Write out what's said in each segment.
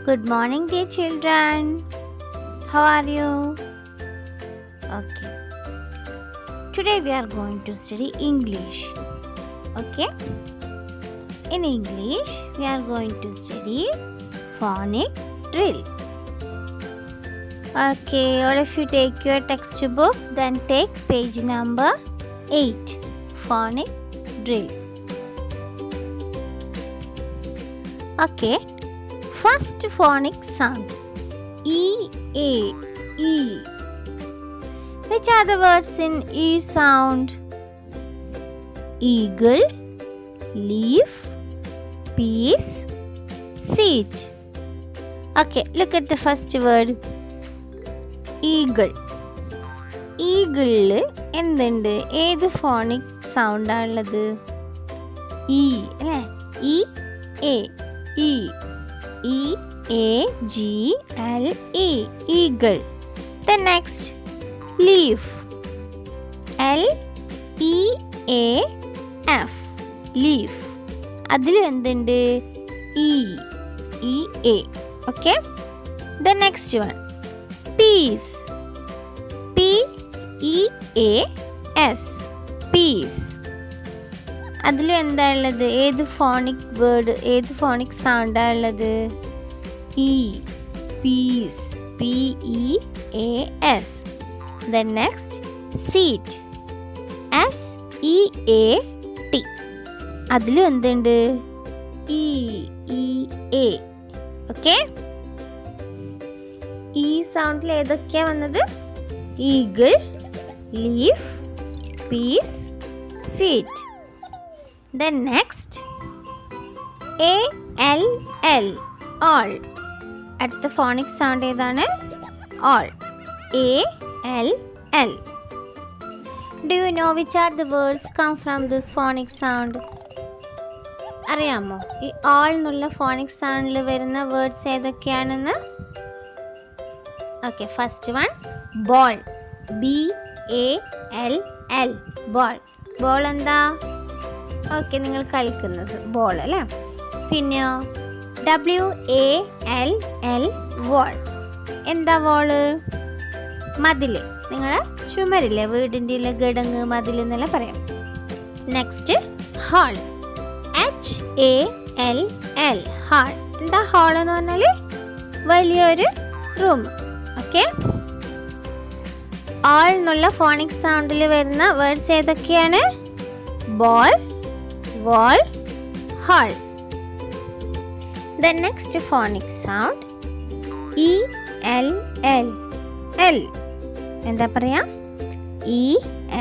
Good morning, dear children. How are you? Okay. Today we are going to study English. Okay? In English, we are going to study phonic drill. Okay, all of you take your textbook, then take page number 8, phonic drill. Okay, first phonic sound, E, A, E. Which are the words in E sound? Eagle, leaf, peace, seat. Okay, look at the first word. Eagle. Eagle എന്തുണ്ട്? ഏത് phonic സൗണ്ടാ ഉള്ളത്? E അല്ലേ? E A E E A G L E eagle. Then next leaf. L E A F leaf. അതിൽ എന്തുണ്ട്? E E A. Okay. The next one peace. P E A S peace. അതിൽ എന്താ ഉള്ളത്? ഏത് phonic word, ഏത് phonic സൗണ്ടാ ഉള്ളത്? E peas P E A S. Then next seat S E A T. അതിലും എന്തുണ്ട്? E E A. ഓക്കെ, ഈ സൗണ്ടിൽ ഏതൊക്കെയാ വന്നത്? Eagle, leaf, peas, seat. Then next A L L all. അടുത്ത ഫോണിക് സൗണ്ട് ഏതാണ്? all. A L L. Do you know which are the words come from this phonic sound? അറിയാമോ ഈ all എന്നുള്ള phonic സൗണ്ടിൽ വരുന്ന വേർഡ്സ് ഏതൊക്കെയാണെന്ന്? Okay, first one ball. B A L L ball. Ball എന്താ? Okay, നിങ്ങൾ കളിക്കുന്നത് ബോൾ അല്ലേ? പിന്നെയോ WALL വോൾ. എന്താ വോള്? മതില്. നിങ്ങളുടെ ചുമരില്ലേ, വീടിൻ്റെ ഗടങ്ങ് മതിൽ എന്നെല്ലാം പറയാം. Next hall. HALL hall. എന്താ ഹാൾ എന്ന് പറഞ്ഞാൽ? വലിയൊരു റൂം. ഓക്കെ, ആൾ എന്നുള്ള ഫോണിക് സൗണ്ടിൽ വരുന്ന വേർഡ്സ് ഏതൊക്കെയാണ്? Ball, wall, hall. The next phonic sound E L L L. എന്താ പറയാ? E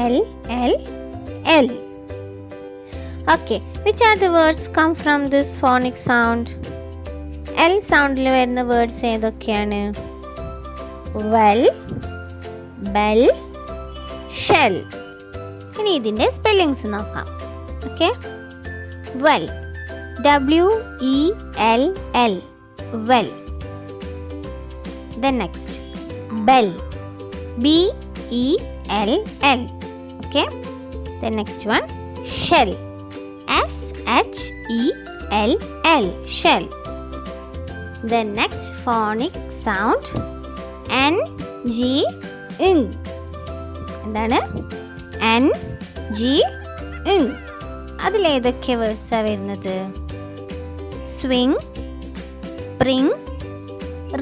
L L L. Okay, which are the words come from this phonic sound? L സൗണ്ടിൽ വരുന്ന വേർഡ്സ് ഏതൊക്കെയാണ്? well, bell, shell. ഇനി ഇതിൻ്റെ spellings നോക്കാം. Okay, well, WELL well. Then next bell, BELL. Okay, the next one shell, SHELL shell. The next phonic sound NG ing. എന്താണ്? NG ing. അതിലേതൊക്കെ വേർഡ്സാണ് വരുന്നത്? Swing, spring,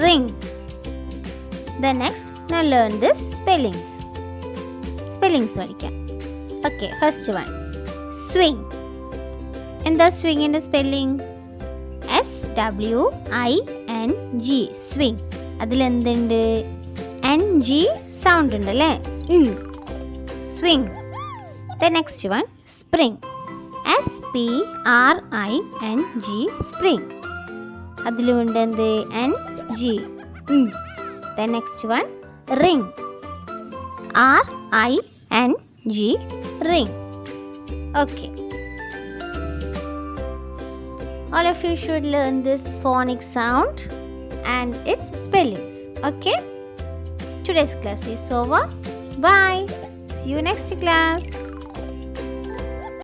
ring. The next now learn this spellings. Spellings പഠിക്കാം. Okay, first one swing. എന്താ സ്വിങ്ങിൻ്റെ spelling? SWING swing. അതിലെന്തുണ്ട്? NG sound ഉണ്ട് അല്ലേ? Swing. The next one spring. SPRING spring. അതിലുണ്ട് എന്ത്? NG. The next one ring. RING ring. Okay, all of you should learn this phonic sound and its spellings. Okay, today's class is over. Bye. See you next class.